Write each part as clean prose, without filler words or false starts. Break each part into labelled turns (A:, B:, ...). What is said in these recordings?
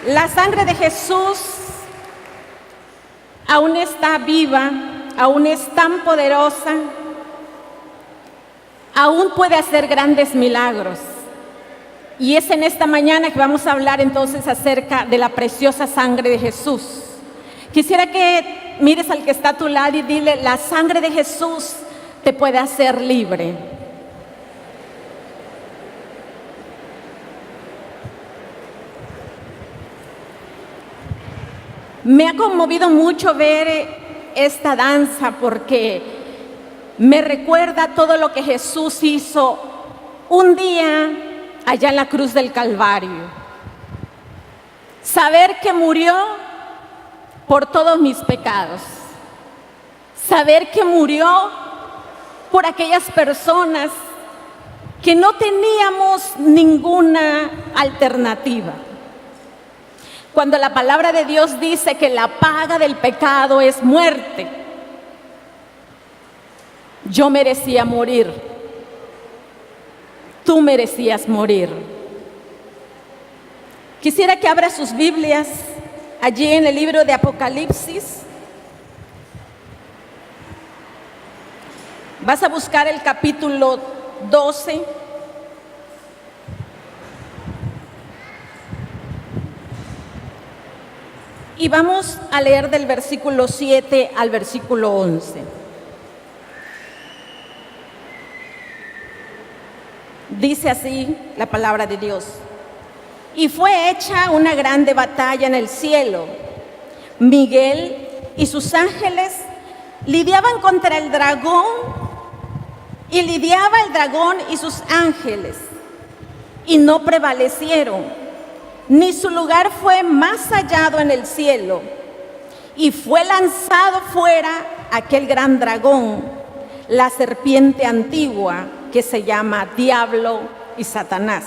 A: La sangre de Jesús aún está viva, aún es tan poderosa, aún puede hacer grandes milagros. Y es en esta mañana que vamos a hablar entonces acerca de la preciosa sangre de Jesús. Quisiera que mires al que está a tu lado y dile: la sangre de Jesús te puede hacer libre. Me ha conmovido mucho ver esta danza porque me recuerda todo lo que Jesús hizo un día allá en la cruz del Calvario. Saber que murió por todos mis pecados. Saber que murió por aquellas personas que no teníamos ninguna alternativa. Cuando la palabra de Dios dice que la paga del pecado es muerte, yo merecía morir. Tú merecías morir. Quisiera que abra sus Biblias allí en el libro de Apocalipsis. Vas a buscar el capítulo 12. Y vamos a leer del versículo 7 al versículo 11. Dice así la palabra de Dios: y fue hecha una grande batalla en el cielo. Miguel y sus ángeles lidiaban contra el dragón, y lidiaba el dragón y sus ángeles, y no prevalecieron, ni su lugar fue más hallado en el cielo. Y fue lanzado fuera aquel gran dragón, la serpiente antigua, que se llama Diablo y Satanás,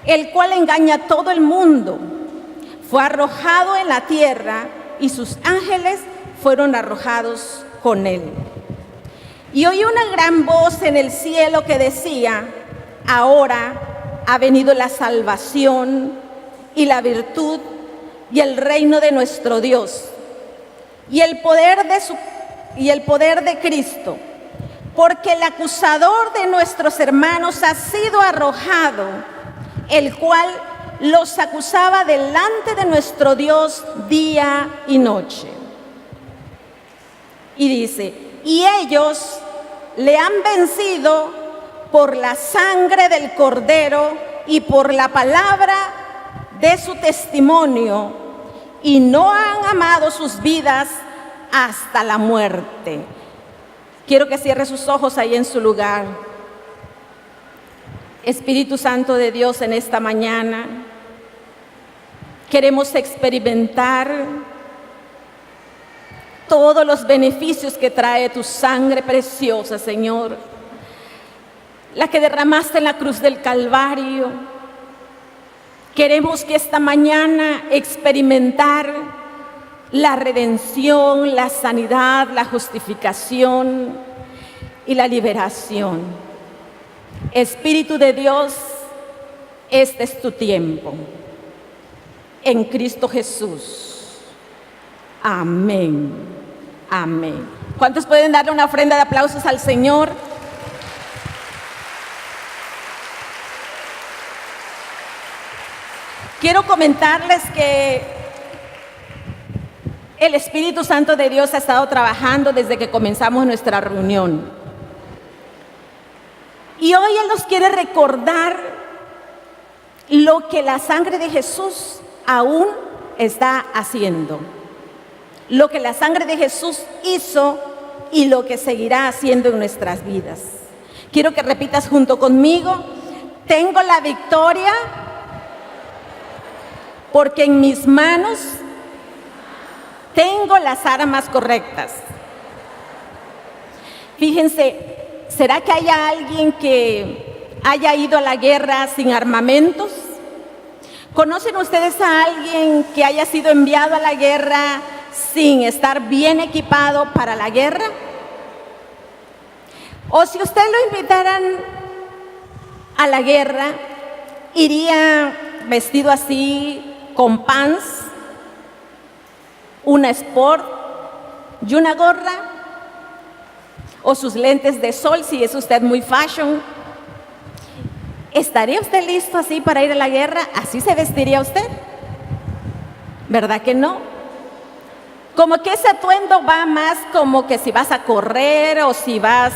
A: el cual engaña a todo el mundo. Fue arrojado en la tierra, y sus ángeles fueron arrojados con él. Y oí una gran voz en el cielo que decía: ahora ha venido la salvación y la virtud y el reino de nuestro Dios y el poder de Cristo, porque el acusador de nuestros hermanos ha sido arrojado, el cual los acusaba delante de nuestro Dios día y noche. Y dice: y ellos le han vencido por la sangre del Cordero y por la palabra de su testimonio, y no han amado sus vidas hasta la muerte. Quiero que cierre sus ojos ahí en su lugar. Espíritu Santo de Dios, en esta mañana queremos experimentar todos los beneficios que trae tu sangre preciosa, Señor, la que derramaste en la cruz del Calvario. Queremos que esta mañana experimentar la redención, la sanidad, la justificación y la liberación. Espíritu de Dios, este es tu tiempo. En Cristo Jesús. Amén. Amén. ¿Cuántos pueden darle una ofrenda de aplausos al Señor? Quiero comentarles que el Espíritu Santo de Dios ha estado trabajando desde que comenzamos nuestra reunión. Y hoy Él nos quiere recordar lo que la sangre de Jesús aún está haciendo. Lo que la sangre de Jesús hizo y lo que seguirá haciendo en nuestras vidas. Quiero que repitas junto conmigo: tengo la victoria, porque en mis manos tengo las armas correctas. Fíjense, ¿será que haya alguien que haya ido a la guerra sin armamentos? ¿Conocen ustedes a alguien que haya sido enviado a la guerra sin estar bien equipado para la guerra? O si usted lo invitaran a la guerra, iría vestido así, con pants, una sport y una gorra, o sus lentes de sol si es usted muy fashion. ¿Estaría usted listo así para ir a la guerra? ¿Así se vestiría usted? ¿Verdad que no? Como que ese atuendo va más como que si vas a correr o si vas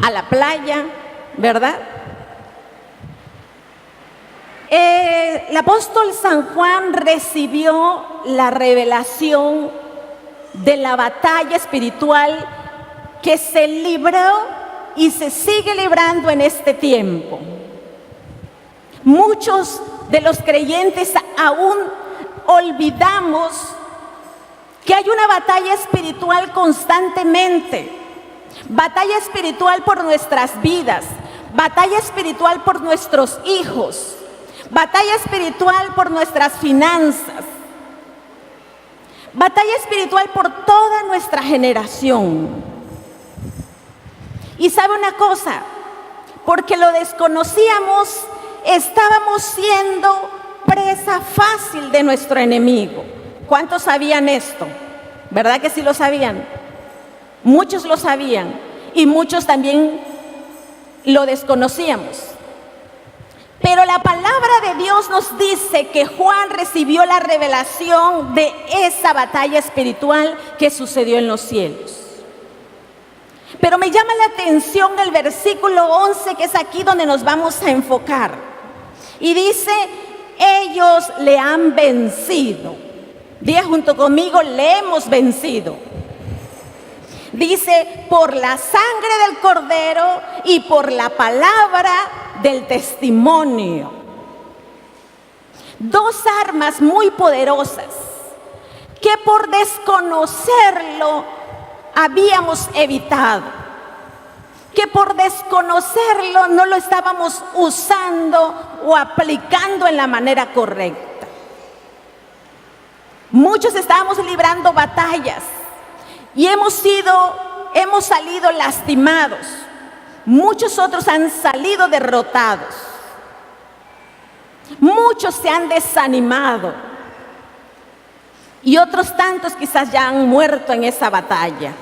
A: a la playa, ¿verdad? El apóstol San Juan recibió la revelación de la batalla espiritual que se libró y se sigue librando en este tiempo. Muchos de los creyentes aún olvidamos que hay una batalla espiritual constantemente, batalla espiritual por nuestras vidas, batalla espiritual por nuestros hijos, batalla espiritual por nuestras finanzas, batalla espiritual por toda nuestra generación. Y sabe una cosa, porque lo desconocíamos, estábamos siendo presa fácil de nuestro enemigo. ¿Cuántos sabían esto? ¿Verdad que sí lo sabían? Muchos lo sabían y muchos también lo desconocíamos. Pero la palabra de Dios nos dice que Juan recibió la revelación de esa batalla espiritual que sucedió en los cielos. Pero me llama la atención el versículo 11, que es aquí donde nos vamos a enfocar. Y dice, ellos le han vencido. Diga junto conmigo, le hemos vencido. Dice, por la sangre del Cordero y por la palabra del testimonio. Dos armas muy poderosas que por desconocerlo habíamos evitado, que por desconocerlo no lo estábamos usando o aplicando en la manera correcta. Muchos estábamos librando batallas y hemos salido lastimados. Muchos otros han salido derrotados. Muchos se han desanimado. Y otros tantos quizás ya han muerto en esa batalla.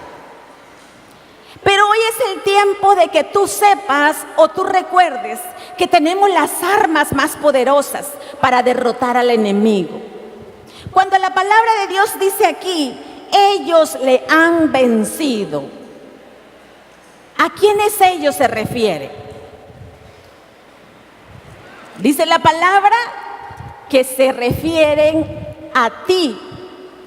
A: Pero hoy es el tiempo de que tú sepas o tú recuerdes que tenemos las armas más poderosas para derrotar al enemigo. Cuando la palabra de Dios dice aquí, ellos le han vencido, ¿a quiénes ellos se refiere? Dice la palabra que se refieren a ti,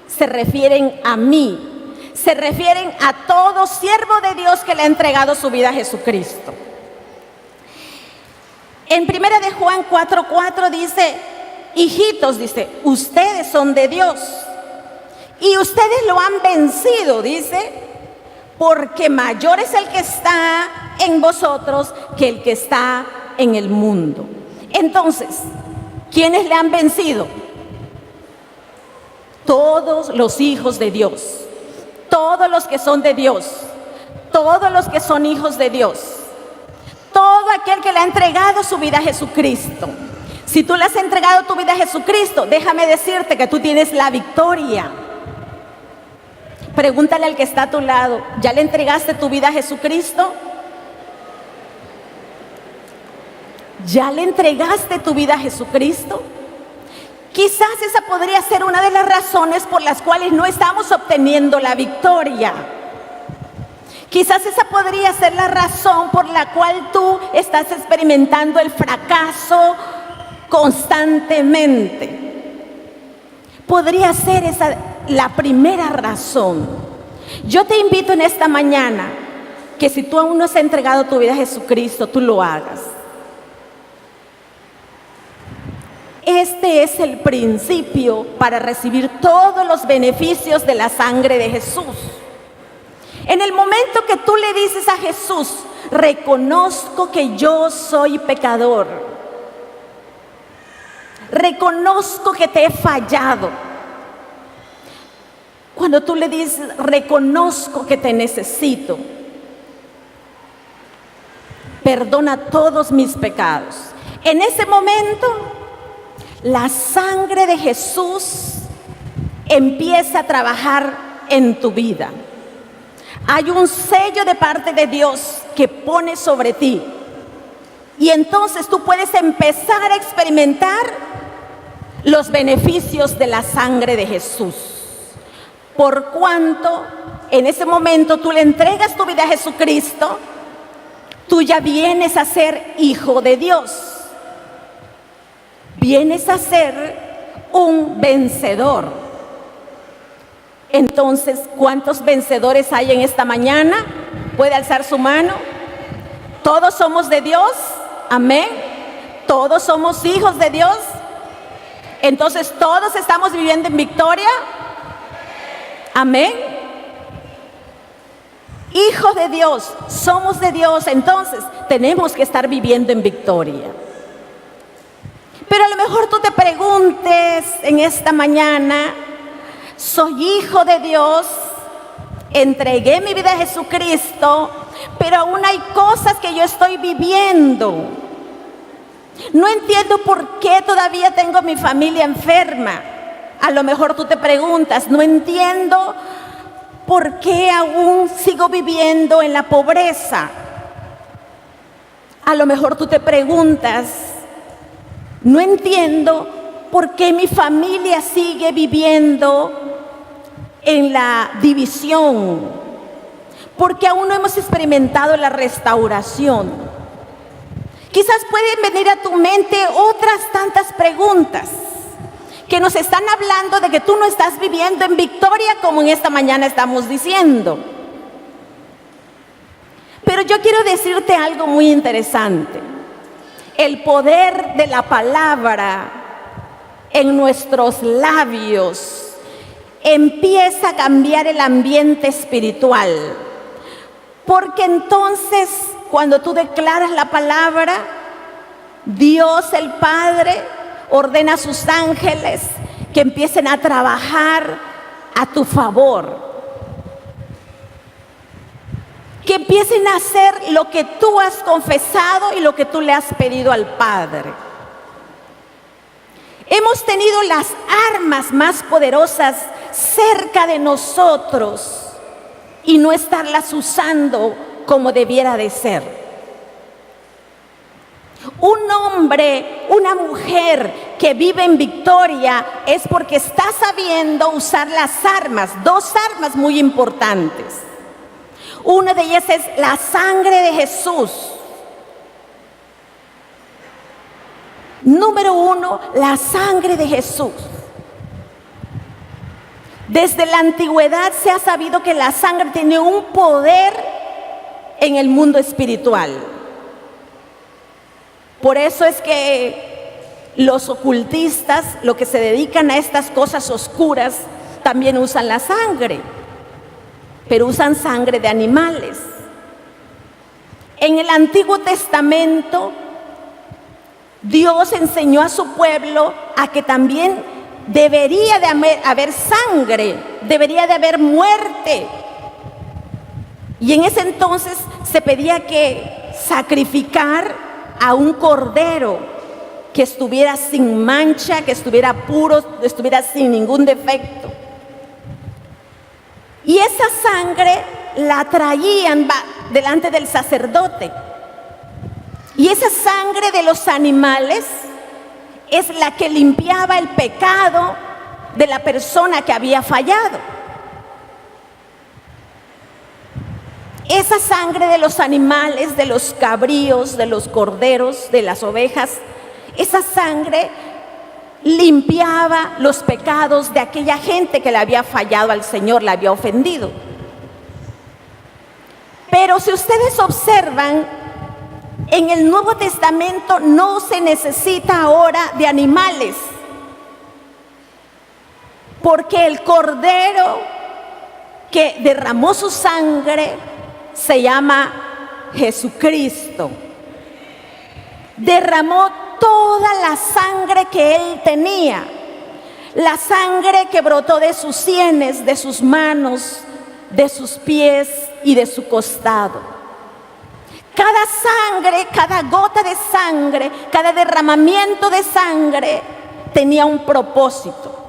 A: se refieren a mí, se refieren a todo siervo de Dios que le ha entregado su vida a Jesucristo. En 1 de Juan 4:4 dice, hijitos, dice, ustedes son de Dios y ustedes lo han vencido, dice, porque mayor es el que está en vosotros que el que está en el mundo. Entonces, ¿quiénes le han vencido? Todos los hijos de Dios, todos los que son de Dios, todos los que son hijos de Dios, todo aquel que le ha entregado su vida a Jesucristo. Si tú le has entregado tu vida a Jesucristo, déjame decirte que tú tienes la victoria. Pregúntale al que está a tu lado, ¿ya le entregaste tu vida a Jesucristo? ¿Ya le entregaste tu vida a Jesucristo? Quizás esa podría ser una de las razones por las cuales no estamos obteniendo la victoria. Quizás esa podría ser la razón por la cual tú estás experimentando el fracaso constantemente. Podría ser esa la primera razón. Yo te invito en esta mañana que si tú aún no has entregado tu vida a Jesucristo, tú lo hagas. Este es el principio para recibir todos los beneficios de la sangre de Jesús. En el momento que tú le dices a Jesús, reconozco que yo soy pecador, reconozco que te he fallado. Cuando tú le dices, reconozco que te necesito, perdona todos mis pecados. En ese momento, la sangre de Jesús empieza a trabajar en tu vida. Hay un sello de parte de Dios que pone sobre ti. Y entonces tú puedes empezar a experimentar los beneficios de la sangre de Jesús. Por cuanto en ese momento tú le entregas tu vida a Jesucristo, tú ya vienes a ser hijo de Dios. Vienes a ser un vencedor. Entonces, ¿cuántos vencedores hay en esta mañana? ¿Puede alzar su mano? ¿Todos somos de Dios? Amén. ¿Todos somos hijos de Dios? Entonces, ¿todos estamos viviendo en victoria? Amén. Hijos de Dios, somos de Dios, entonces tenemos que estar viviendo en victoria. Pero a lo mejor tú te preguntes en esta mañana, soy hijo de Dios, entregué mi vida a Jesucristo, pero aún hay cosas que yo estoy viviendo. No entiendo por qué todavía tengo mi familia enferma. A lo mejor tú te preguntas, no entiendo por qué aún sigo viviendo en la pobreza. A lo mejor tú te preguntas, no entiendo por qué mi familia sigue viviendo en la división, porque aún no hemos experimentado la restauración. Quizás pueden venir a tu mente otras tantas preguntas que nos están hablando de que tú no estás viviendo en victoria como en esta mañana estamos diciendo. Pero yo quiero decirte algo muy interesante. El poder de la palabra en nuestros labios empieza a cambiar el ambiente espiritual. Porque entonces, cuando tú declaras la palabra, Dios el Padre ordena a sus ángeles que empiecen a trabajar a tu favor. Que empiecen a hacer lo que tú has confesado y lo que tú le has pedido al Padre. Hemos tenido las armas más poderosas cerca de nosotros y no estarlas usando como debiera de ser. Un hombre, una mujer que vive en victoria es porque está sabiendo usar las armas, dos armas muy importantes. Una de ellas es la sangre de Jesús. Número uno, la sangre de Jesús. Desde la antigüedad se ha sabido que la sangre tiene un poder en el mundo espiritual. Por eso es que los ocultistas, los que se dedican a estas cosas oscuras, también usan la sangre, pero usan sangre de animales. En el Antiguo Testamento, Dios enseñó a su pueblo a que también debería de haber sangre, debería de haber muerte. Y en ese entonces se pedía que sacrificar a un cordero que estuviera sin mancha, que estuviera puro, estuviera sin ningún defecto. Y esa sangre la traían delante del sacerdote. Y esa sangre de los animales es la que limpiaba el pecado de la persona que había fallado. Esa sangre de los animales, de los cabríos, de los corderos, de las ovejas, esa sangre limpiaba los pecados de aquella gente que le había fallado al Señor, le había ofendido. Pero si ustedes observan, en el Nuevo Testamento no se necesita ahora de animales, porque el cordero que derramó su sangre se llama Jesucristo. Derramó toda la sangre que él tenía, la sangre que brotó de sus sienes, de sus manos, de sus pies y de su costado. Cada sangre, cada gota de sangre, cada derramamiento de sangre tenía un propósito.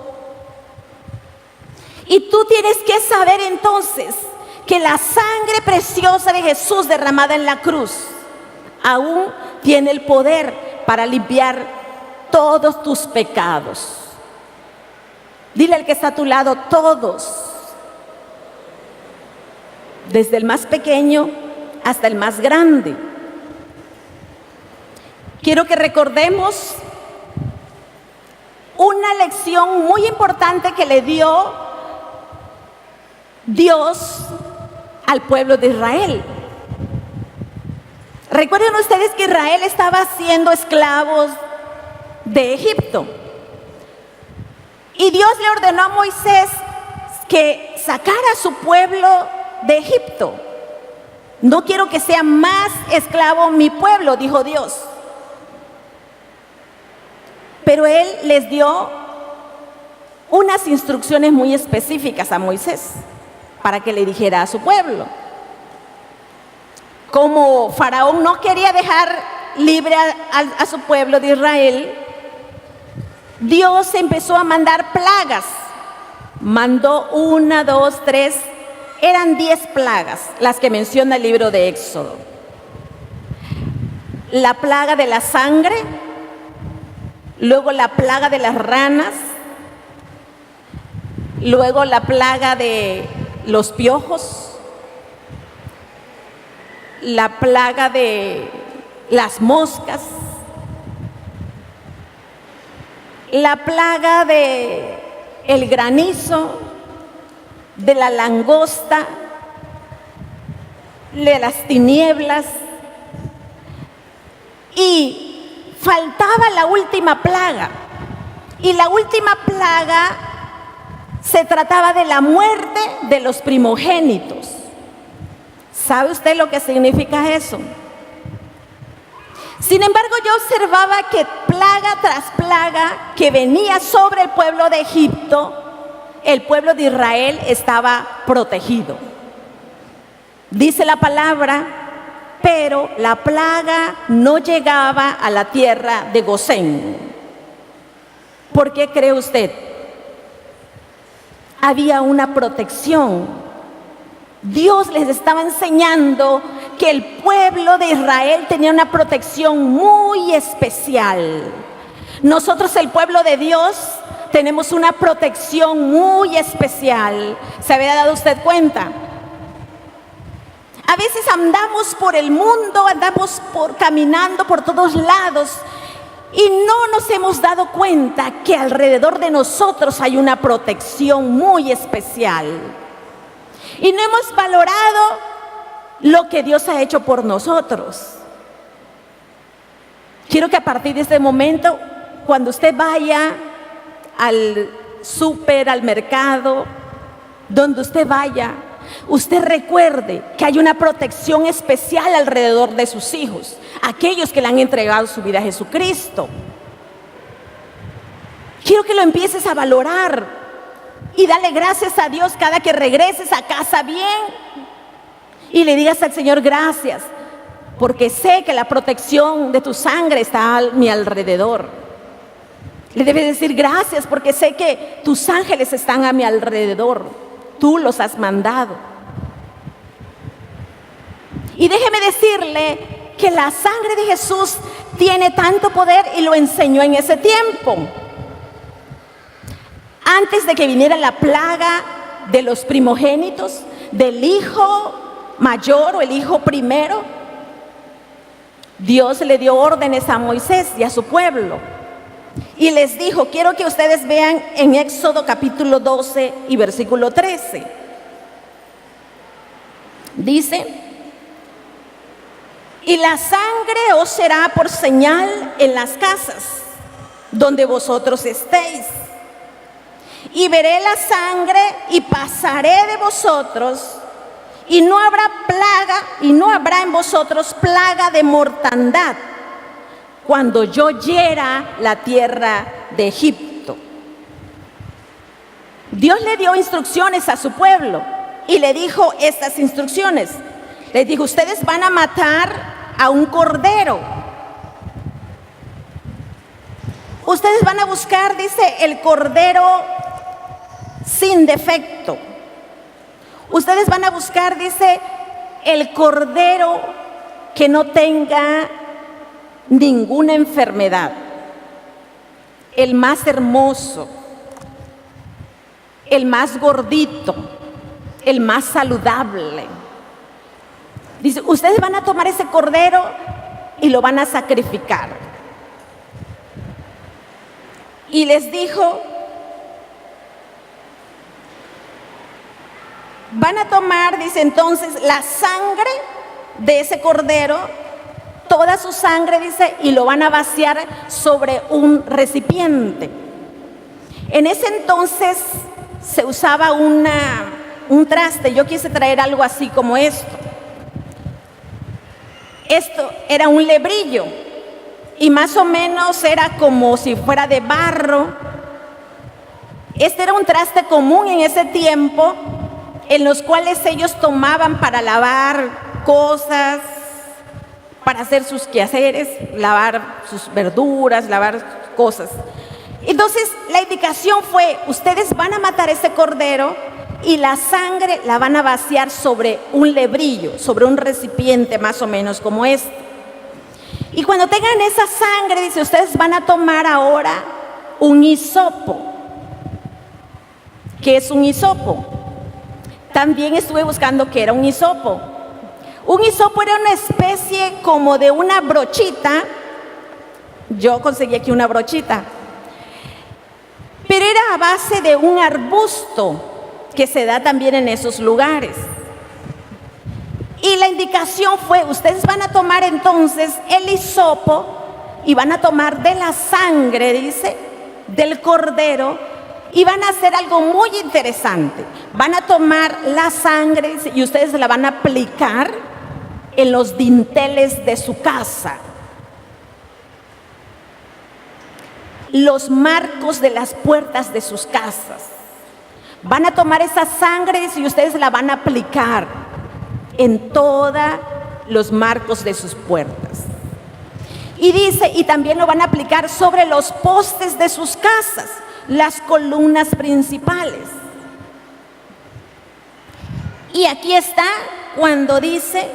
A: Y tú tienes que saber entonces que la sangre preciosa de Jesús derramada en la cruz aún tiene el poder para limpiar todos tus pecados. Dile al que está a tu lado, todos, desde el más pequeño hasta el más grande. Quiero que recordemos una lección muy importante que le dio Dios al pueblo de Israel. Recuerden ustedes que Israel estaba siendo esclavos de Egipto. Y Dios le ordenó a Moisés que sacara a su pueblo de Egipto. No quiero que sea más esclavo mi pueblo, dijo Dios. Pero Él les dio unas instrucciones muy específicas a Moisés para que le dijera a su pueblo. Como Faraón no quería dejar libre a su pueblo de Israel, Dios empezó a mandar plagas. Mandó 1, 2, 3, eran 10 plagas las que menciona el libro de Éxodo. La plaga de la sangre, luego la plaga de las ranas, luego la plaga de los piojos, la plaga de las moscas, la plaga de el granizo, de la langosta, de las tinieblas, y faltaba la última plaga. Y la última plaga se trataba de la muerte de los primogénitos. ¿Sabe usted lo que significa eso? Sin embargo, yo observaba que plaga tras plaga que venía sobre el pueblo de Egipto, el pueblo de Israel estaba protegido. Dice la palabra, pero la plaga no llegaba a la tierra de Gosén. ¿Por qué cree usted? Había una protección. Dios les estaba enseñando que el pueblo de Israel tenía una protección muy especial. Nosotros, el pueblo de Dios, tenemos una protección muy especial. ¿Se había dado usted cuenta? A veces andamos por el mundo, andamos caminando por todos lados y no nos hemos dado cuenta que alrededor de nosotros hay una protección muy especial. Y no hemos valorado lo que Dios ha hecho por nosotros. Quiero que a partir de este momento, cuando usted vaya al súper, al mercado, donde usted vaya, usted recuerde que hay una protección especial alrededor de sus hijos, aquellos que le han entregado su vida a Jesucristo. Quiero que lo empieces a valorar y dale gracias a Dios cada que regreses a casa bien y le digas al Señor gracias, porque sé que la protección de tu sangre está a mi alrededor. Le debes decir gracias porque sé que tus ángeles están a mi alrededor. Tú los has mandado. Y déjeme decirle que la sangre de Jesús tiene tanto poder y lo enseñó en ese tiempo. Antes de que viniera la plaga de los primogénitos, del hijo mayor o el hijo primero, Dios le dio órdenes a Moisés y a su pueblo. Y les dijo, quiero que ustedes vean en Éxodo capítulo 12 y versículo 13. Dice, y la sangre os será por señal en las casas donde vosotros estéis. Y veré la sangre y pasaré de vosotros, y no habrá plaga, y no habrá en vosotros plaga de mortandad, cuando yo hiera la tierra de Egipto. Dios le dio instrucciones a su pueblo y le dijo estas instrucciones. Les dijo, ustedes van a matar a un cordero. Ustedes van a buscar, dice, el cordero sin defecto. Ustedes van a buscar, dice, el cordero que no tenga ninguna enfermedad, el más hermoso, el más gordito, el más saludable. Dice, ustedes van a tomar ese cordero y lo van a sacrificar. Y les dijo, van a tomar, dice entonces, la sangre de ese cordero, toda su sangre, dice, y lo van a vaciar sobre un recipiente. En ese entonces se usaba un traste. Yo quise traer algo así como esto. Esto era un lebrillo y más o menos era como si fuera de barro. Este era un traste común en ese tiempo, en los cuales ellos tomaban para lavar cosas, para hacer sus quehaceres, lavar sus verduras, lavar cosas. Entonces la indicación fue, ustedes van a matar ese cordero y la sangre la van a vaciar sobre un lebrillo, sobre un recipiente más o menos como este. Y cuando tengan esa sangre, dice, ustedes van a tomar ahora un hisopo. ¿Qué es un hisopo? También estuve buscando qué era un hisopo. Un hisopo era una especie como de una brochita. Yo conseguí aquí una brochita. Pero era a base de un arbusto que se da también en esos lugares. Y la indicación fue, ustedes van a tomar entonces el hisopo y van a tomar de la sangre, dice, del cordero, y van a hacer algo muy interesante. Van a tomar la sangre, dice, y ustedes la van a aplicar en los dinteles de su casa, los marcos de las puertas de sus casas. Van a tomar esa sangre y ustedes la van a aplicar en todos los marcos de sus puertas. Y dice, y también lo van a aplicar sobre los postes de sus casas, las columnas principales. Y aquí está cuando dice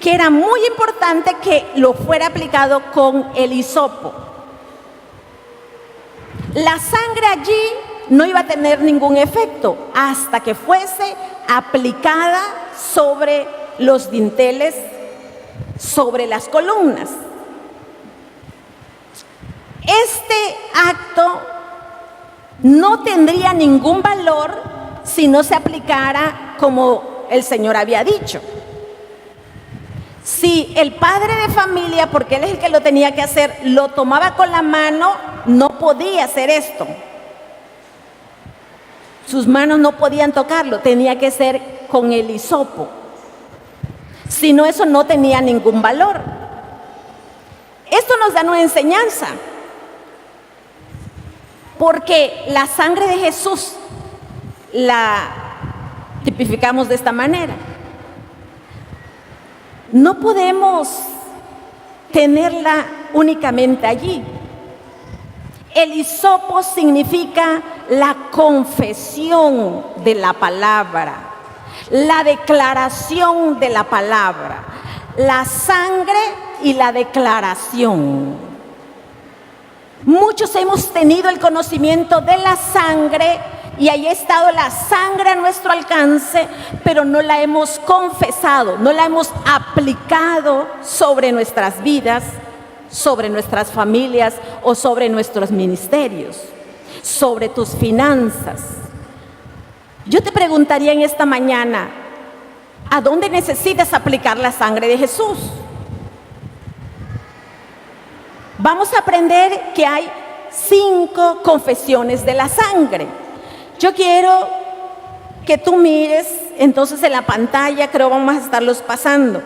A: que era muy importante que lo fuera aplicado con el hisopo. La sangre allí no iba a tener ningún efecto hasta que fuese aplicada sobre los dinteles, sobre las columnas. Este acto no tendría ningún valor si no se aplicara como el Señor había dicho. Si el padre de familia, porque él es el que lo tenía que hacer, lo tomaba con la mano, no podía hacer esto. Sus manos no podían tocarlo, tenía que ser con el hisopo. Si no, eso no tenía ningún valor. Esto nos da una enseñanza, porque la sangre de Jesús la tipificamos de esta manera. No podemos tenerla únicamente allí. El hisopo significa la confesión de la palabra, la declaración de la palabra, la sangre y la declaración. Muchos hemos tenido el conocimiento de la sangre y ahí ha estado la sangre a nuestro alcance, pero no la hemos confesado, no la hemos aplicado sobre nuestras vidas, sobre nuestras familias o sobre nuestros ministerios, sobre tus finanzas. Yo te preguntaría en esta mañana, ¿a dónde necesitas aplicar la sangre de Jesús? Vamos a aprender que hay 5 confesiones de la sangre. Yo quiero que tú mires, entonces en la pantalla creo vamos a estarlos pasando.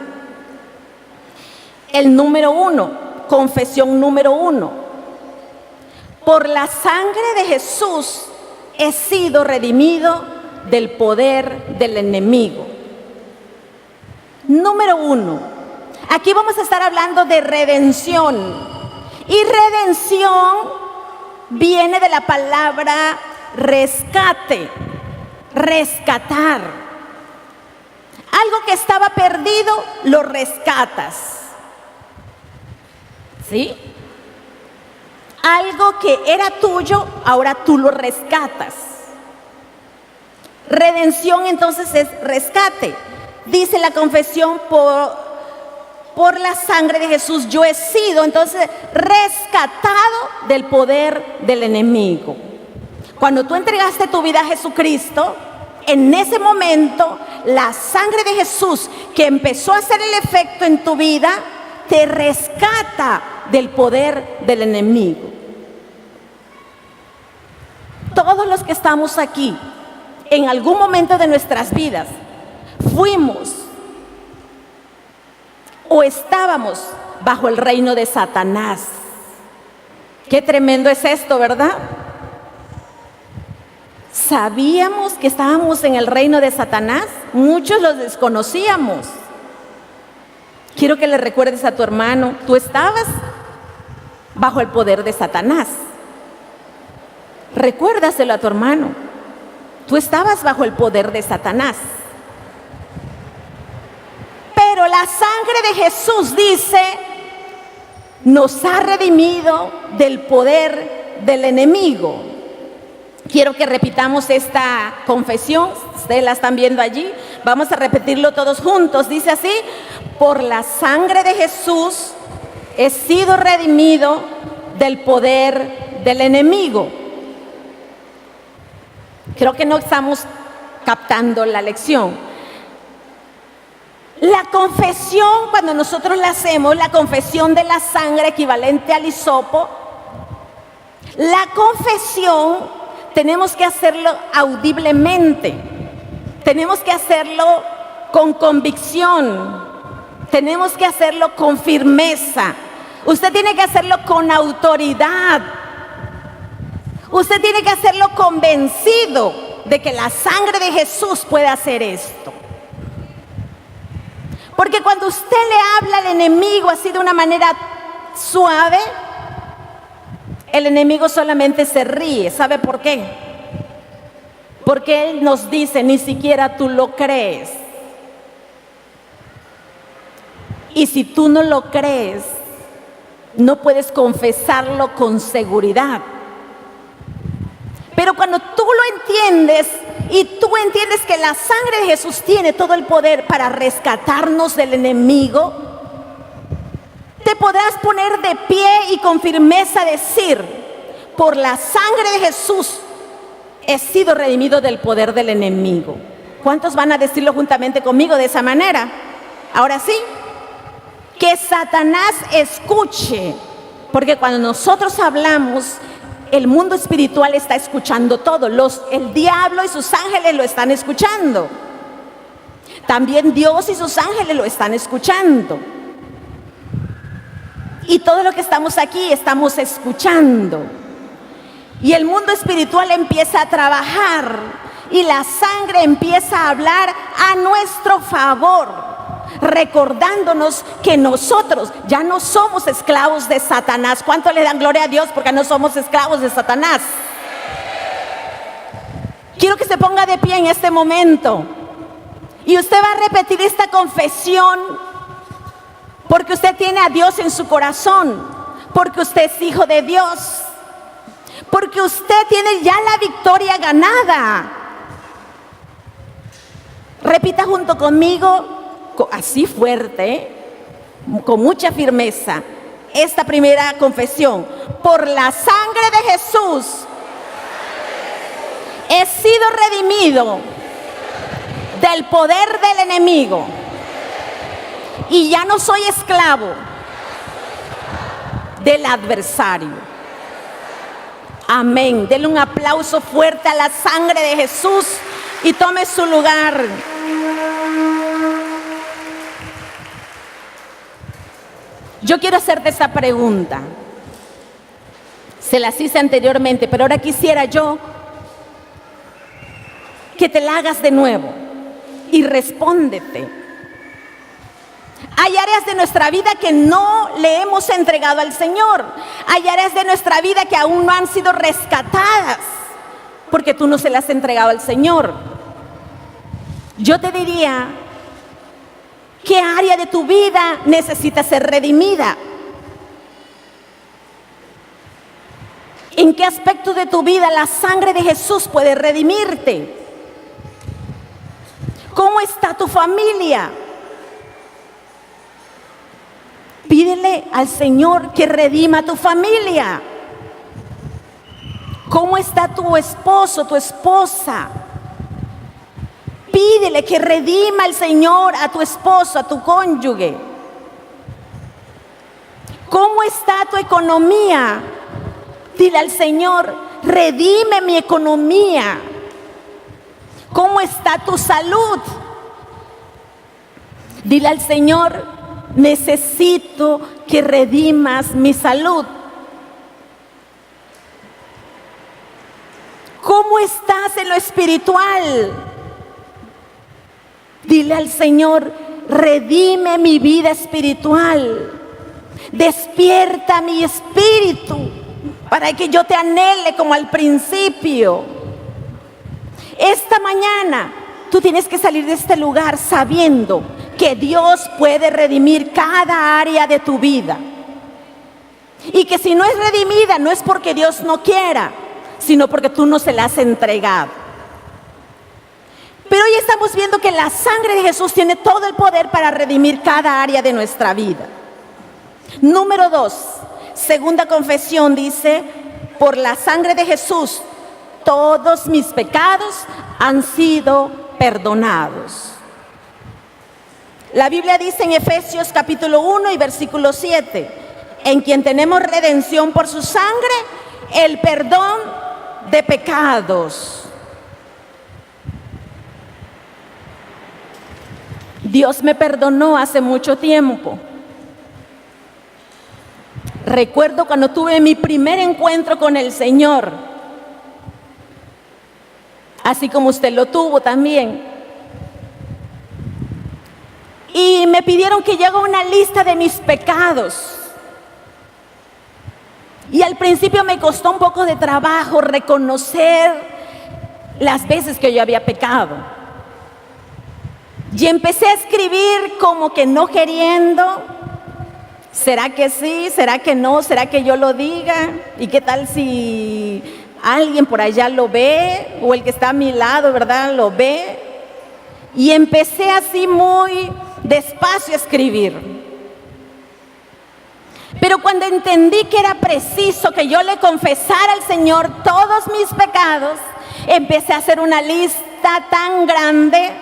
A: El número 1, confesión número 1. Por la sangre de Jesús he sido redimido del poder del enemigo. Número 1. Aquí vamos a estar hablando de redención. Y redención viene de la palabra rescate, rescatar. Algo que estaba perdido, lo rescatas. ¿Sí? Algo que era tuyo, ahora tú lo rescatas. Redención entonces es rescate. Dice la confesión, por la sangre de Jesús yo he sido entonces rescatado del poder del enemigo. Cuando tú entregaste tu vida a Jesucristo, en ese momento la sangre de Jesús que empezó a hacer el efecto en tu vida te rescata del poder del enemigo. Todos los que estamos aquí, en algún momento de nuestras vidas, fuimos o estábamos bajo el reino de Satanás. Qué tremendo es esto, ¿verdad? ¿Sabíamos que estábamos en el reino de Satanás? Muchos los desconocíamos. Quiero que le recuerdes a tu hermano, tú estabas bajo el poder de Satanás. Recuérdaselo a tu hermano, tú estabas bajo el poder de Satanás. Pero la sangre de Jesús, dice, nos ha redimido del poder del enemigo. Quiero que repitamos esta confesión. Ustedes la están viendo allí. Vamos a repetirlo todos juntos. Dice así: por la sangre de Jesús he sido redimido del poder del enemigo. Creo que no estamos captando la lección. La confesión, cuando nosotros la hacemos, la confesión de la sangre equivalente al hisopo, la confesión tenemos que hacerlo audiblemente, tenemos que hacerlo con convicción, tenemos que hacerlo con firmeza. Usted tiene que hacerlo con autoridad. Usted tiene que hacerlo convencido de que la sangre de Jesús puede hacer esto. Porque cuando usted le habla al enemigo así de una manera suave, el enemigo solamente se ríe. ¿Sabe por qué? Porque él nos dice, ni siquiera tú lo crees. Y si tú no lo crees, no puedes confesarlo con seguridad. Pero cuando tú lo entiendes y tú entiendes que la sangre de Jesús tiene todo el poder para rescatarnos del enemigo, te podrás poner de pie y con firmeza decir: por la sangre de Jesús he sido redimido del poder del enemigo. ¿Cuántos van a decirlo juntamente conmigo de esa manera? Ahora sí, que Satanás escuche, porque cuando nosotros hablamos, el mundo espiritual está escuchando todo. El diablo y sus ángeles lo están escuchando. También Dios y sus ángeles lo están escuchando. Y todo lo que estamos aquí estamos escuchando. Y el mundo espiritual empieza a trabajar y la sangre empieza a hablar a nuestro favor, recordándonos que nosotros ya no somos esclavos de Satanás. ¿Cuánto le dan gloria a Dios porque no somos esclavos de Satanás? Quiero que se ponga de pie en este momento y usted va a repetir esta confesión porque usted tiene a Dios en su corazón, porque usted es hijo de Dios, porque usted tiene ya la victoria ganada. Repita junto conmigo, así fuerte, con mucha firmeza, esta primera confesión: por la sangre de Jesús he sido redimido del poder del enemigo y ya no soy esclavo del adversario. Amén. Denle un aplauso fuerte a la sangre de Jesús y tome su lugar. Yo quiero hacerte esta pregunta. Se las hice anteriormente, pero ahora quisiera yo que te la hagas de nuevo y respóndete. Hay áreas de nuestra vida que no le hemos entregado al Señor. Hay áreas de nuestra vida que aún no han sido rescatadas porque tú no se las has entregado al Señor. Yo te diría, ¿qué área de tu vida necesita ser redimida? ¿En qué aspecto de tu vida la sangre de Jesús puede redimirte? ¿Cómo está tu familia? Pídele al Señor que redima tu familia. ¿Cómo está tu esposo, tu esposa? Pídele que redima al Señor a tu esposo, a tu cónyuge. ¿Cómo está tu economía? Dile al Señor, redime mi economía. ¿Cómo está tu salud? Dile al Señor, necesito que redimas mi salud. ¿Cómo estás en lo espiritual? Dile al Señor, redime mi vida espiritual. Despierta mi espíritu para que yo te anhele como al principio. Esta mañana tú tienes que salir de este lugar sabiendo que Dios puede redimir cada área de tu vida. Y que si no es redimida, no es porque Dios no quiera, sino porque tú no se la has entregado. Pero hoy estamos viendo que la sangre de Jesús tiene todo el poder para redimir cada área de nuestra vida. Número 2, segunda confesión dice, por la sangre de Jesús, todos mis pecados han sido perdonados. La Biblia dice en Efesios capítulo 1 y versículo 7, en quien tenemos redención por su sangre, el perdón de pecados. Dios me perdonó hace mucho tiempo. Recuerdo cuando tuve mi primer encuentro con el Señor, así como usted lo tuvo también. Y me pidieron que yo haga una lista de mis pecados. Y al principio me costó un poco de trabajo reconocer las veces que yo había pecado. Y empecé a escribir como que no queriendo. ¿Será que sí? ¿Será que no? ¿Será que yo lo diga? ¿Y qué tal si alguien por allá lo ve? O el que está a mi lado, ¿verdad? Lo ve. Y empecé así muy despacio a escribir. Pero cuando entendí que era preciso que yo le confesara al Señor todos mis pecados, empecé a hacer una lista tan grande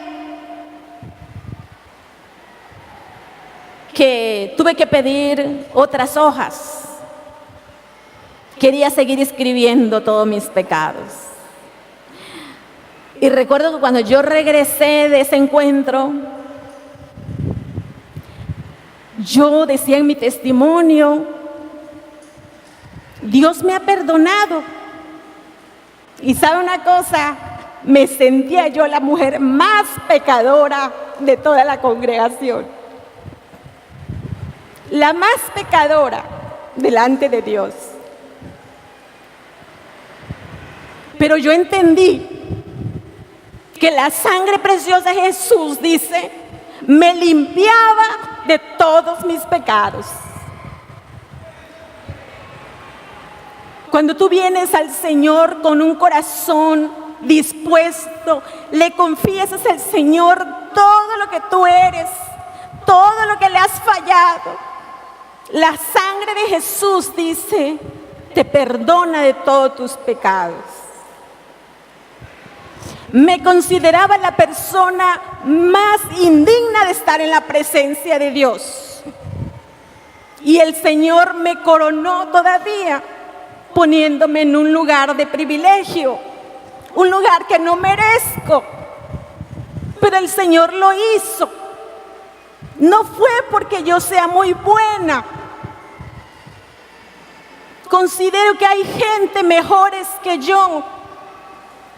A: que tuve que pedir otras hojas. Quería seguir escribiendo todos mis pecados. Y recuerdo que cuando yo regresé de ese encuentro, yo decía en mi testimonio, Dios me ha perdonado. Y sabe una cosa, me sentía yo la mujer más pecadora de toda la congregación. La más pecadora delante de Dios. Pero yo entendí que la sangre preciosa de Jesús, dice, me limpiaba de todos mis pecados. Cuando tú vienes al Señor con un corazón dispuesto, le confiesas al Señor todo lo que tú eres, todo lo que le has fallado, la sangre de Jesús, dice, te perdona de todos tus pecados. Me consideraba la persona más indigna de estar en la presencia de Dios. Y el Señor me coronó todavía, poniéndome en un lugar de privilegio, un lugar que no merezco. Pero el Señor lo hizo. No fue porque yo sea muy buena. Considero que hay gente mejores que yo.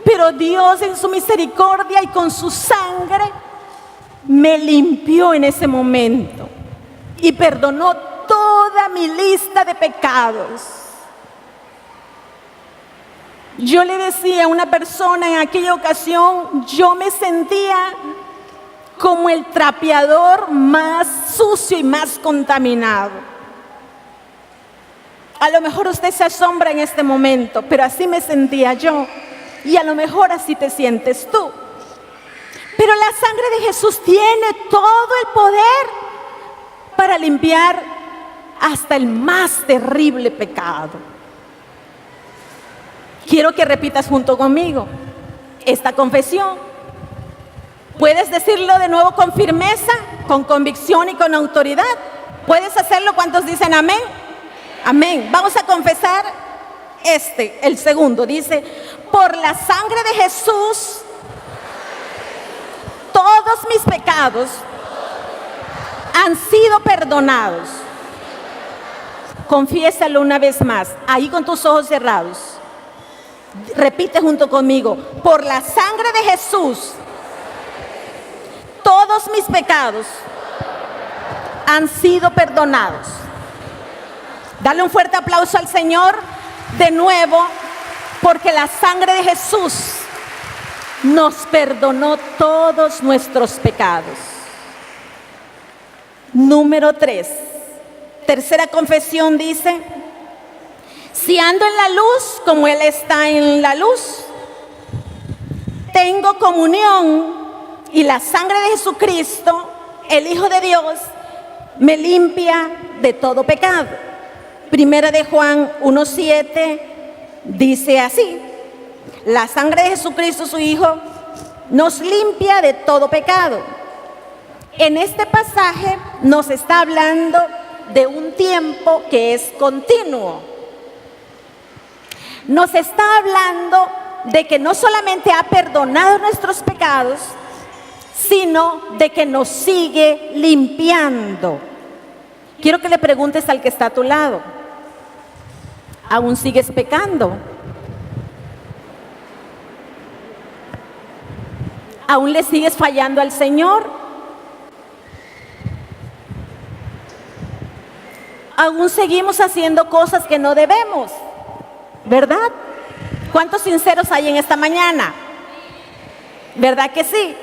A: Pero Dios en su misericordia y con su sangre me limpió en ese momento y perdonó toda mi lista de pecados. Yo le decía a una persona en aquella ocasión, yo me sentía como el trapeador más sucio y más contaminado. A lo mejor usted se asombra en este momento, pero así me sentía yo. Y a lo mejor así te sientes tú. Pero la sangre de Jesús tiene todo el poder para limpiar hasta el más terrible pecado. Quiero que repitas junto conmigo esta confesión. Puedes decirlo de nuevo con firmeza, con convicción y con autoridad. ¿Puedes hacerlo? ¿Cuántos dicen amén? Amén. Vamos a confesar el segundo. Dice, por la sangre de Jesús, todos mis pecados han sido perdonados. Confiésalo una vez más, ahí con tus ojos cerrados. Repite junto conmigo, por la sangre de Jesús, todos mis pecados han sido perdonados. Dale un fuerte aplauso al Señor de nuevo, porque la sangre de Jesús nos perdonó todos nuestros pecados. Número 3, tercera confesión dice, si ando en la luz como Él está en la luz, tengo comunión y la sangre de Jesucristo, el Hijo de Dios, me limpia de todo pecado. Primera de Juan 1:7 dice así, la sangre de Jesucristo, su Hijo, nos limpia de todo pecado. En este pasaje nos está hablando de un tiempo que es continuo. Nos está hablando de que no solamente ha perdonado nuestros pecados, sino de que nos sigue limpiando. Quiero que le preguntes al que está a tu lado, ¿aún sigues pecando? ¿Aún le sigues fallando al Señor? ¿Aún seguimos haciendo cosas que no debemos? ¿Verdad? ¿Cuántos sinceros hay en esta mañana? ¿Verdad que sí?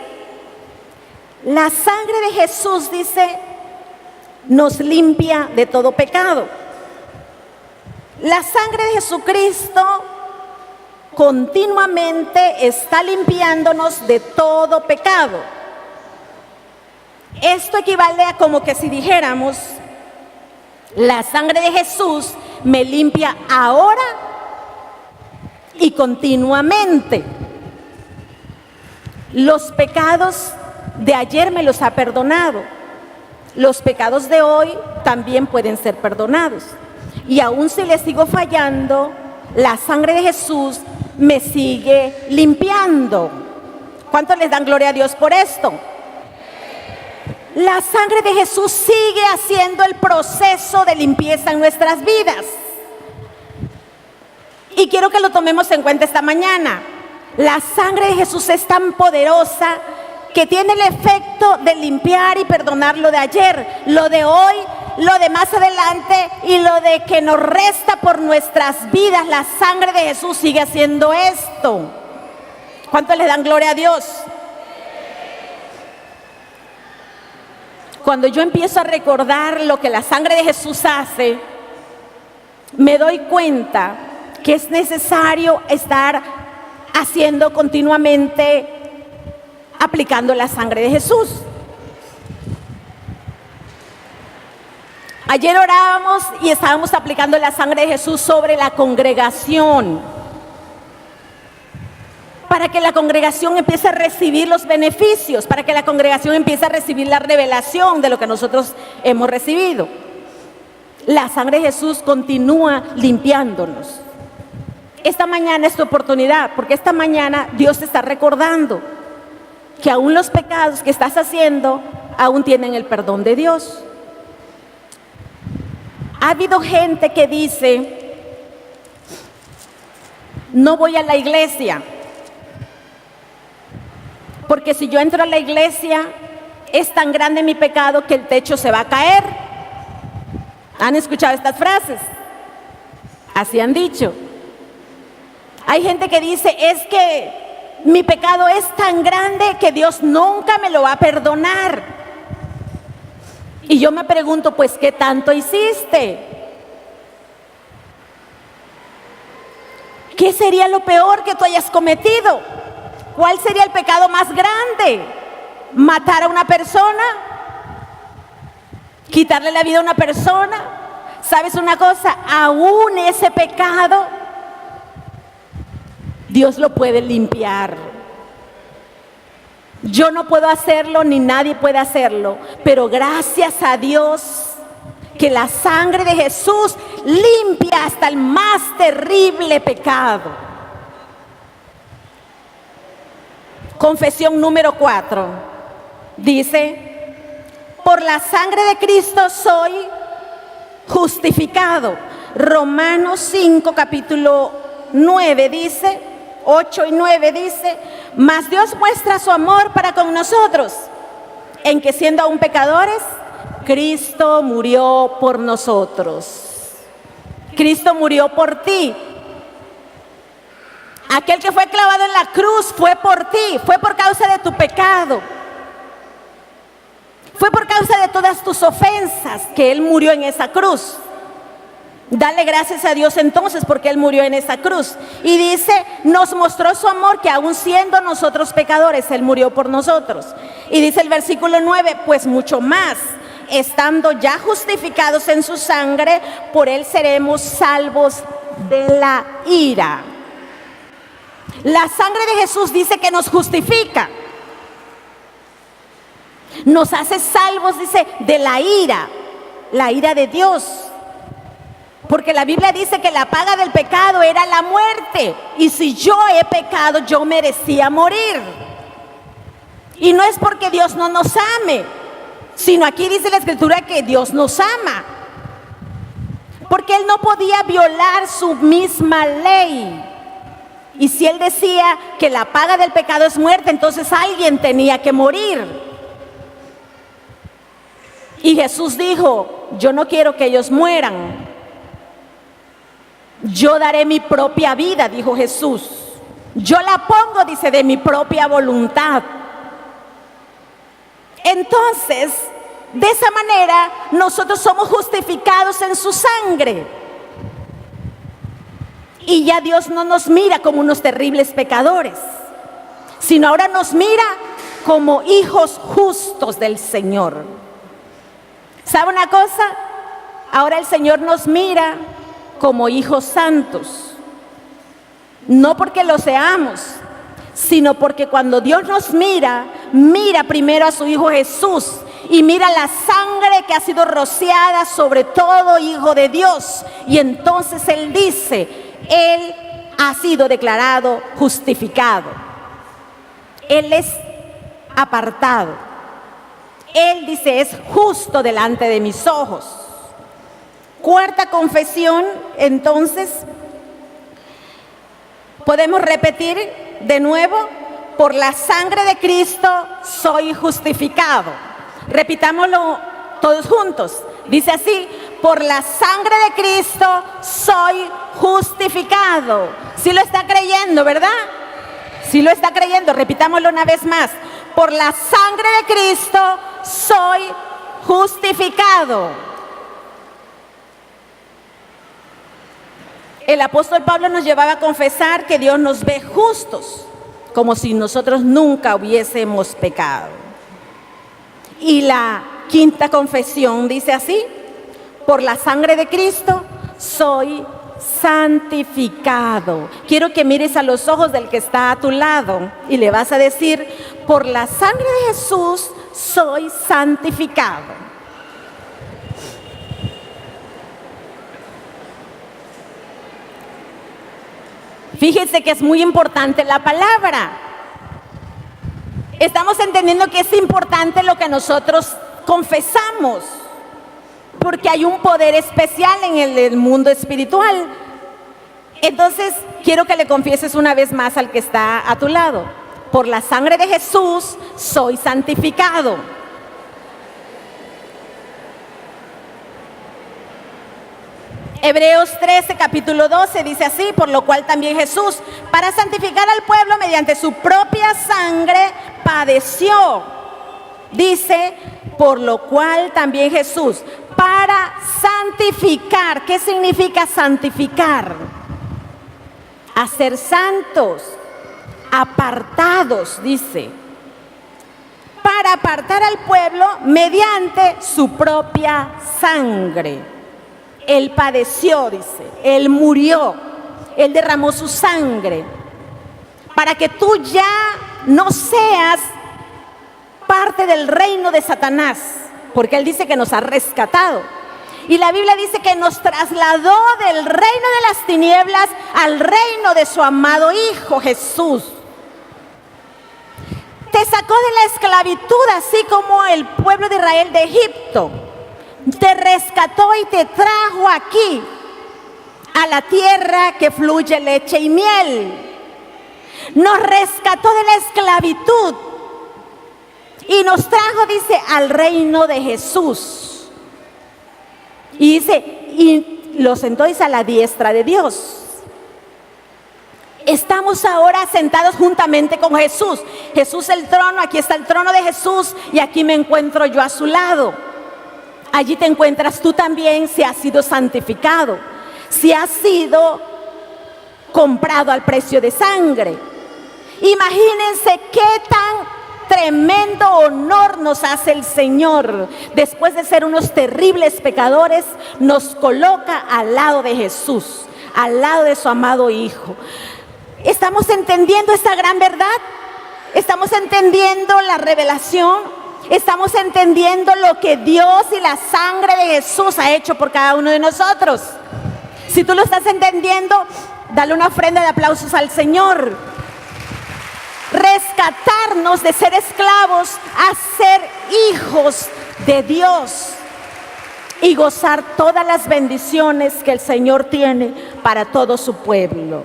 A: La sangre de Jesús, dice, nos limpia de todo pecado. La sangre de Jesucristo continuamente está limpiándonos de todo pecado. Esto equivale a como que si dijéramos, la sangre de Jesús me limpia ahora y continuamente. Los pecados de ayer me los ha perdonado. Los pecados de hoy también pueden ser perdonados. Y aún si le sigo fallando, la sangre de Jesús me sigue limpiando. ¿Cuántos les dan gloria a Dios por esto? La sangre de Jesús sigue haciendo el proceso de limpieza en nuestras vidas. Y quiero que lo tomemos en cuenta esta mañana. La sangre de Jesús es tan poderosa que tiene el efecto de limpiar y perdonar lo de ayer, lo de hoy, lo de más adelante y lo de que nos resta por nuestras vidas. La sangre de Jesús sigue haciendo esto. ¿Cuántos le dan gloria a Dios? Cuando yo empiezo a recordar lo que la sangre de Jesús hace, me doy cuenta que es necesario estar haciendo continuamente, aplicando la sangre de Jesús. Ayer orábamos y estábamos aplicando la sangre de Jesús sobre la congregación, para que la congregación empiece a recibir los beneficios, para que la congregación empiece a recibir la revelación de lo que nosotros hemos recibido. La sangre de Jesús continúa limpiándonos. Esta mañana es tu oportunidad, porque esta mañana Dios te está recordando que aún los pecados que estás haciendo aún tienen el perdón de Dios. Ha habido gente que dice, no voy a la iglesia, porque si yo entro a la iglesia, es tan grande mi pecado que el techo se va a caer. ¿Han escuchado estas frases? Así han dicho. Hay gente que dice, es que mi pecado es tan grande que Dios nunca me lo va a perdonar. Y yo me pregunto, pues, ¿qué tanto hiciste? ¿Qué sería lo peor que tú hayas cometido? ¿Cuál sería el pecado más grande? ¿Matar a una persona? ¿Quitarle la vida a una persona? ¿Sabes una cosa? Aún ese pecado, Dios lo puede limpiar. Yo no puedo hacerlo, ni nadie puede hacerlo, pero gracias a Dios que la sangre de Jesús limpia hasta el más terrible pecado. Confesión número 4. Dice, por la sangre de Cristo soy justificado. Romanos 5, capítulo 9 dice, 8 y 9 dice, mas Dios muestra su amor para con nosotros, en que siendo aún pecadores, Cristo murió por nosotros. Cristo murió por ti. Aquel que fue clavado en la cruz fue por ti, fue por causa de tu pecado. Fue por causa de todas tus ofensas que Él murió en esa cruz. Dale gracias a Dios entonces porque Él murió en esa cruz. Y dice, nos mostró su amor que aún siendo nosotros pecadores, Él murió por nosotros. Y dice el versículo 9, pues mucho más, estando ya justificados en su sangre, por Él seremos salvos de la ira. La sangre de Jesús dice que nos justifica. Nos hace salvos, dice, de la ira de Dios. Porque la Biblia dice que la paga del pecado era la muerte. Y si yo he pecado, yo merecía morir. Y no es porque Dios no nos ame, sino aquí dice la Escritura que Dios nos ama. Porque Él no podía violar su misma ley. Y si Él decía que la paga del pecado es muerte, entonces alguien tenía que morir. Y Jesús dijo, yo no quiero que ellos mueran. Yo daré mi propia vida, dijo Jesús. Yo la pongo, dice, de mi propia voluntad. Entonces, de esa manera, nosotros somos justificados en su sangre. Y ya Dios no nos mira como unos terribles pecadores, sino ahora nos mira como hijos justos del Señor. ¿Sabe una cosa? Ahora el Señor nos mira como hijos santos. No porque lo seamos, sino porque cuando Dios nos mira, mira primero a su Hijo Jesús y mira la sangre que ha sido rociada sobre todo hijo de Dios. Y entonces Él dice, Él ha sido declarado justificado. Él es apartado. Él dice, es justo delante de mis ojos. Cuarta confesión, entonces, podemos repetir de nuevo, por la sangre de Cristo soy justificado. Repitámoslo todos juntos. Dice así, por la sangre de Cristo soy justificado. ¿Sí lo está creyendo, verdad? ¿Sí lo está creyendo? Repitámoslo una vez más. Por la sangre de Cristo soy justificado. El apóstol Pablo nos llevaba a confesar que Dios nos ve justos, como si nosotros nunca hubiésemos pecado. Y la quinta confesión dice así, por la sangre de Cristo soy santificado. Quiero que mires a los ojos del que está a tu lado y le vas a decir, por la sangre de Jesús soy santificado. Fíjense que es muy importante la palabra. Estamos entendiendo que es importante lo que nosotros confesamos, porque hay un poder especial en el mundo espiritual. Entonces, quiero que le confieses una vez más al que está a tu lado. Por la sangre de Jesús soy santificado. Hebreos 13, capítulo 12, dice así: por lo cual también Jesús, para santificar al pueblo mediante su propia sangre, padeció. Dice, por lo cual también Jesús, para santificar. ¿Qué significa santificar? Hacer santos, apartados, dice. Para apartar al pueblo mediante su propia sangre. Él padeció, dice, Él murió, Él derramó su sangre, para que tú ya no seas parte del reino de Satanás, porque Él dice que nos ha rescatado. Y la Biblia dice que nos trasladó del reino de las tinieblas al reino de su amado Hijo Jesús. Te sacó de la esclavitud, así como el pueblo de Israel de Egipto. Te rescató y te trajo aquí, a la tierra que fluye leche y miel. Nos rescató de la esclavitud y nos trajo, dice, al reino de Jesús. Y dice, y lo sentó, dice, a la diestra de Dios. Estamos ahora sentados juntamente con Jesús. Jesús el trono, aquí está el trono de Jesús y aquí me encuentro yo a su lado. Allí te encuentras tú también si has sido santificado, si has sido comprado al precio de sangre. Imagínense qué tan tremendo honor nos hace el Señor. Después de ser unos terribles pecadores, nos coloca al lado de Jesús, al lado de su amado Hijo. ¿Estamos entendiendo esta gran verdad? ¿Estamos entendiendo la revelación? ¿Estamos entendiendo lo que Dios y la sangre de Jesús ha hecho por cada uno de nosotros? Si tú lo estás entendiendo, dale una ofrenda de aplausos al Señor. Rescatarnos de ser esclavos a ser hijos de Dios y gozar todas las bendiciones que el Señor tiene para todo su pueblo.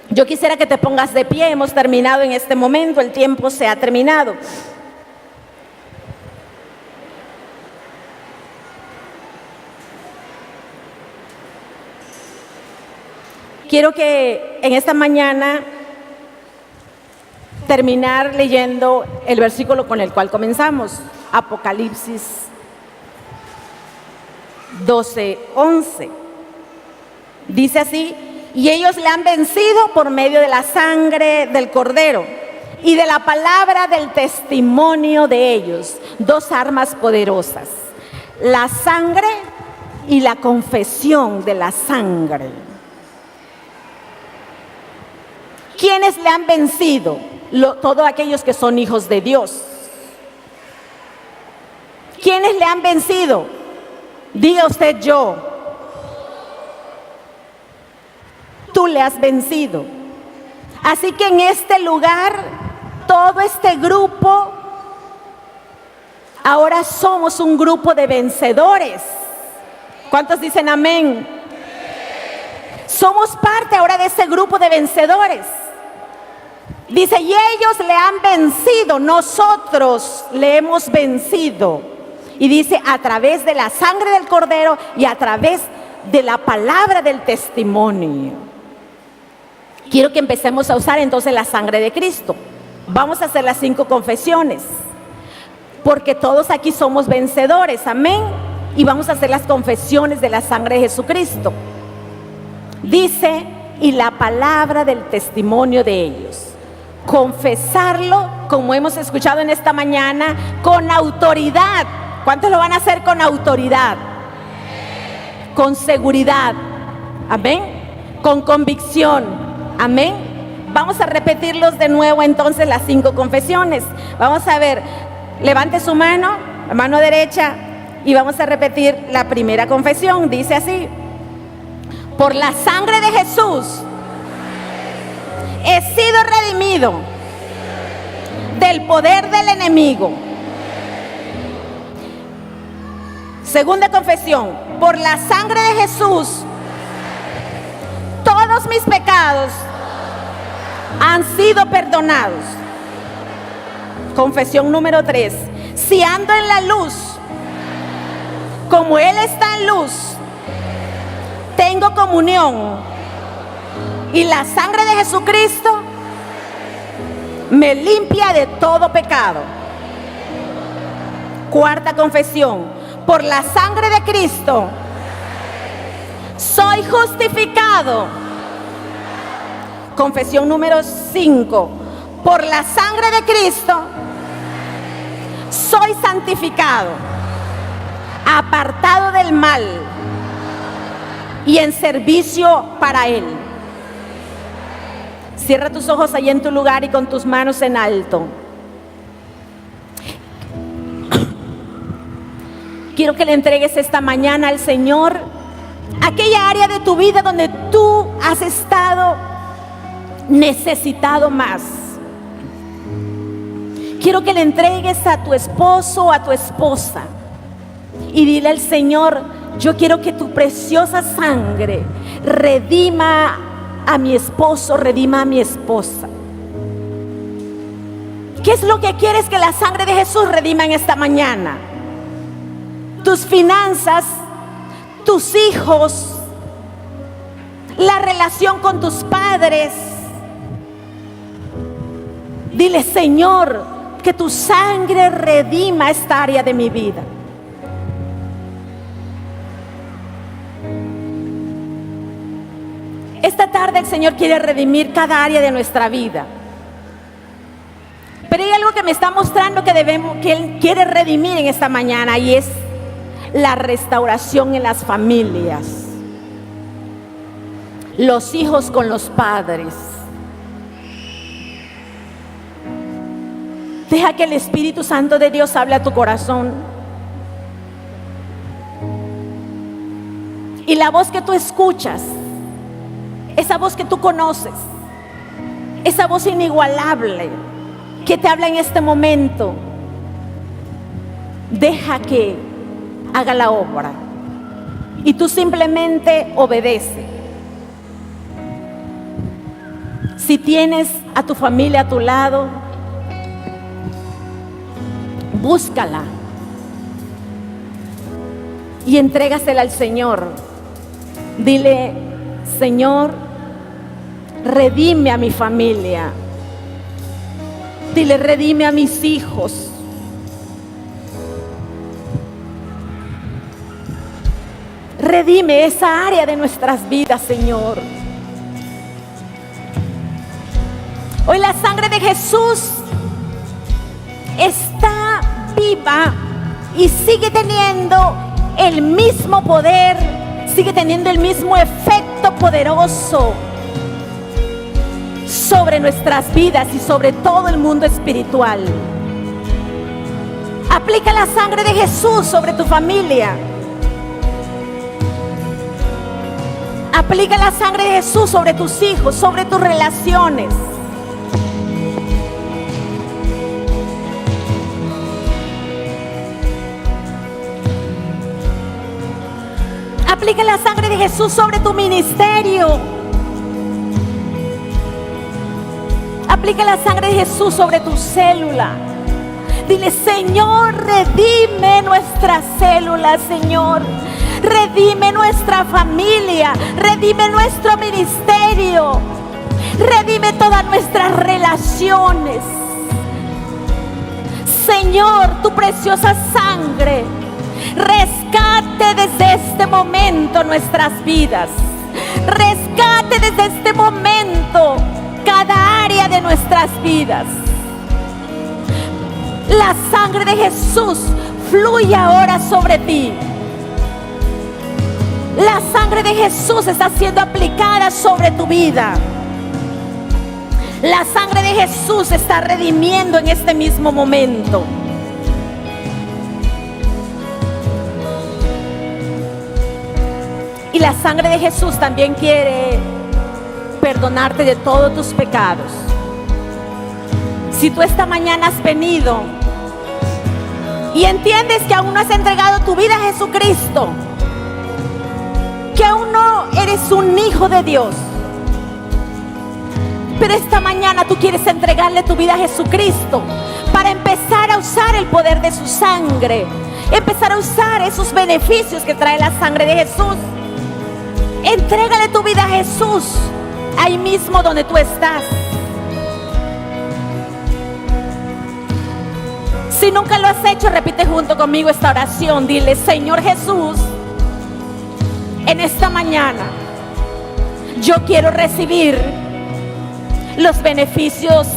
A: Yo quisiera que te pongas de pie. Hemos terminado en este momento, el tiempo se ha terminado. Quiero que en esta mañana terminar leyendo el versículo con el cual comenzamos, Apocalipsis 12:11. Dice así: y ellos le han vencido por medio de la sangre del Cordero y de la palabra del testimonio de ellos, dos armas poderosas, la sangre y la confesión de la sangre. ¿Quiénes le han vencido? Todos aquellos que son hijos de Dios. ¿Quiénes le han vencido? Diga usted: yo. Tú le has vencido. Así que en este lugar, todo este grupo, ahora somos un grupo de vencedores. ¿Cuántos dicen amén? Somos parte ahora de ese grupo de vencedores. Dice, y ellos le han vencido, nosotros le hemos vencido. Y dice, a través de la sangre del Cordero y a través de la palabra del testimonio. Quiero que empecemos a usar entonces la sangre de Cristo. Vamos a hacer las 5 confesiones, porque todos aquí somos vencedores, amén. Y vamos a hacer las confesiones de la sangre de Jesucristo. Dice, y la palabra del testimonio de ellos. Confesarlo, como hemos escuchado en esta mañana, con autoridad. ¿Cuántos lo van a hacer con autoridad? Con seguridad, amén. Con convicción, amén. Vamos a repetirlos de nuevo entonces las 5 confesiones. Vamos a ver, levante su mano, la mano derecha, y vamos a repetir la primera confesión. Dice así: por la sangre de Jesús he sido redimido del poder del enemigo. Segunda confesión: por la sangre de Jesús todos mis pecados han sido perdonados. Confesión número 3: si ando en la luz como Él está en luz, tengo comunión y la sangre de Jesucristo me limpia de todo pecado. Cuarta confesión: por la sangre de Cristo soy justificado. Confesión número 5: por la sangre de Cristo soy santificado, apartado del mal y en servicio para Él. Cierra tus ojos ahí en tu lugar y con tus manos en alto. Quiero que le entregues esta mañana al Señor aquella área de tu vida donde tú has estado necesitado más. Quiero que le entregues a tu esposo o a tu esposa y dile al Señor: yo quiero que tu preciosa sangre redima a mi esposo, redima a mi esposa. ¿Qué es lo que quieres que la sangre de Jesús redima en esta mañana? Tus finanzas, tus hijos, la relación con tus padres. Dile: Señor, que tu sangre redima esta área de mi vida. Esta tarde el Señor quiere redimir cada área de nuestra vida. Pero hay algo que me está mostrando que Él quiere redimir en esta mañana, y es la restauración en las familias. Los hijos con los padres. Deja que el Espíritu Santo de Dios hable a tu corazón. Y la voz que tú escuchas, esa voz que tú conoces, esa voz inigualable que te habla en este momento, deja que haga la obra y tú simplemente obedece. Si tienes a tu familia a tu lado, búscala y entrégasela al Señor. Dile: Señor, redime a mi familia. Dile: redime a mis hijos. Redime esa área de nuestras vidas, Señor. Hoy la sangre de Jesús está viva y sigue teniendo el mismo poder, sigue teniendo el mismo efecto poderoso sobre nuestras vidas y sobre todo el mundo espiritual. Aplica la sangre de Jesús sobre tu familia. Aplica la sangre de Jesús sobre tus hijos, sobre tus relaciones. Aplica la sangre de Jesús sobre tu ministerio. Aplica la sangre de Jesús sobre tu célula. Dile: Señor, redime nuestras células, Señor. Redime nuestra familia. Redime nuestro ministerio. Redime todas nuestras relaciones. Señor, tu preciosa sangre rescate desde este momento nuestras vidas. Rescate desde este momento cada área de nuestras vidas. La sangre de Jesús fluye ahora sobre ti. La sangre de Jesús está siendo aplicada sobre tu vida. La sangre de Jesús está redimiendo en este mismo momento. Y la sangre de Jesús también quiere perdonarte de todos tus pecados. Si tú esta mañana has venido y entiendes que aún no has entregado tu vida a Jesucristo, que aún no eres un hijo de Dios, pero esta mañana tú quieres entregarle tu vida a Jesucristo para empezar a usar el poder de su sangre, empezar a usar esos beneficios que trae la sangre de Jesús. Entrégale tu vida a Jesús, ahí mismo donde tú estás. Si nunca lo has hecho, repite junto conmigo esta oración. Dile: Señor Jesús, en esta mañana yo quiero recibir los beneficios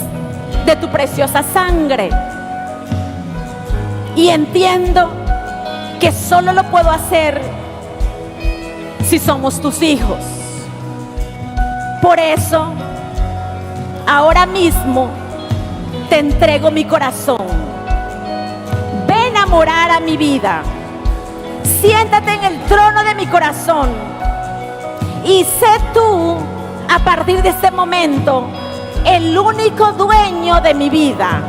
A: de tu preciosa sangre. Y entiendo que solo lo puedo hacer si somos tus hijos. Por eso, ahora mismo te entrego mi corazón. Ven a morar a mi vida. Siéntate en el trono de mi corazón. Y sé tú, a partir de este momento, el único dueño de mi vida.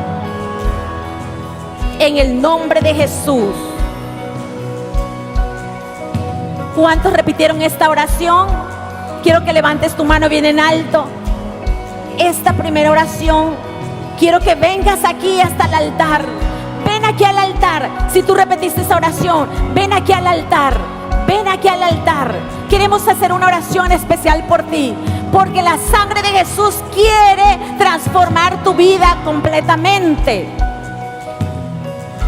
A: En el nombre de Jesús. ¿Cuántos repitieron esta oración? Quiero que levantes tu mano bien en alto. Esta primera oración, quiero que vengas aquí hasta el altar. Ven aquí al altar. Si tú repetiste esa oración, ven aquí al altar. Ven aquí al altar. Queremos hacer una oración especial por ti, porque la sangre de Jesús quiere transformar tu vida completamente.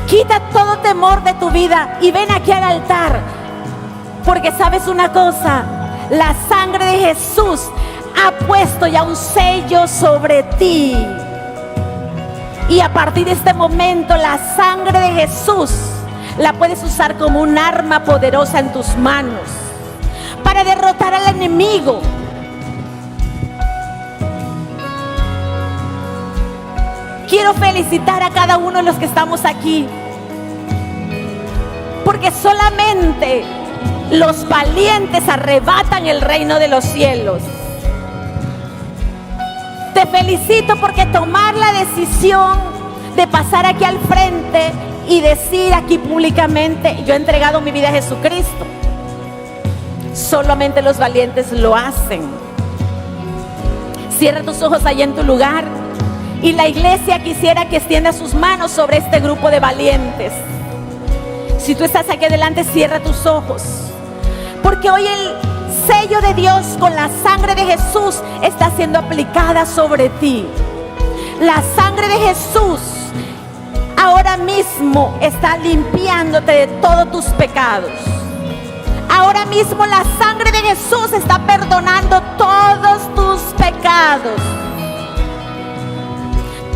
A: Quita todo temor de tu vida y ven aquí al altar. Porque sabes una cosa, la sangre de Jesús ha puesto ya un sello sobre ti. Y a partir de este momento, la sangre de Jesús la puedes usar como un arma poderosa en tus manos para derrotar al enemigo. Quiero felicitar a cada uno de los que estamos aquí, porque solamente los valientes arrebatan el reino de los cielos. Te felicito porque tomar la decisión de pasar aquí al frente y decir aquí públicamente: yo he entregado mi vida a Jesucristo, solamente los valientes lo hacen. Cierra tus ojos allí en tu lugar. Y la iglesia quisiera que extienda sus manos sobre este grupo de valientes. Si tú estás aquí adelante, cierra tus ojos, porque hoy el sello de Dios con la sangre de Jesús está siendo aplicada sobre ti. La sangre de Jesús ahora mismo está limpiándote de todos tus pecados. Ahora mismo la sangre de Jesús está perdonando todos tus pecados,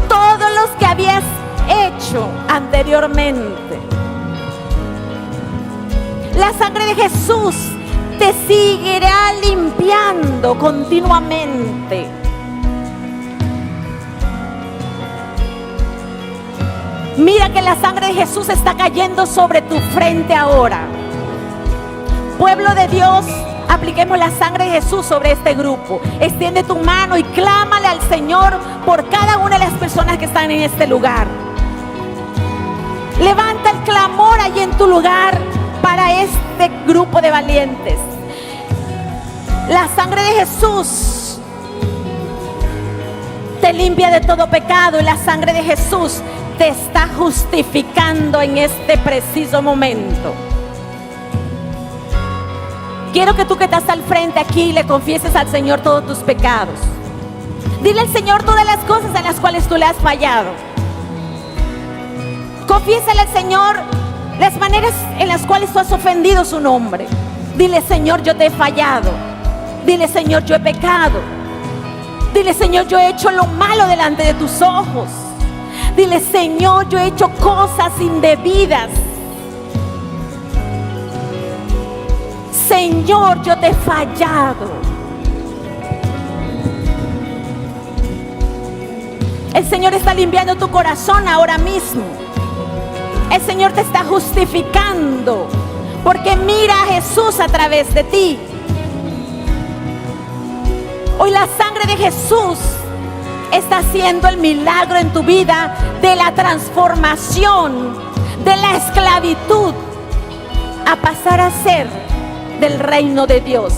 A: todos los que habías hecho anteriormente. La sangre de Jesús te seguirá limpiando continuamente. Mira que la sangre de Jesús está cayendo sobre tu frente ahora. Pueblo de Dios, apliquemos la sangre de Jesús sobre este grupo. Extiende tu mano y clámale al Señor por cada una de las personas que están en este lugar. Levanta el clamor allí en tu lugar para este grupo de valientes. La sangre de Jesús te limpia de todo pecado y la sangre de Jesús te está justificando en este preciso momento. Quiero que tú que estás al frente aquí le confieses al Señor todos tus pecados. Dile al Señor todas las cosas en las cuales tú le has fallado. Confiésale al Señor las maneras en las cuales tú has ofendido su nombre. Dile: Señor, yo te he fallado. Dile: Señor, yo he pecado. Dile: Señor, yo he hecho lo malo delante de tus ojos. Dile: Señor, yo he hecho cosas indebidas. Señor, yo te he fallado. El Señor está limpiando tu corazón ahora mismo. El Señor te está justificando, porque mira a Jesús a través de ti. Hoy la sangre de Jesús está haciendo el milagro en tu vida de la transformación de la esclavitud a pasar a ser del reino de Dios.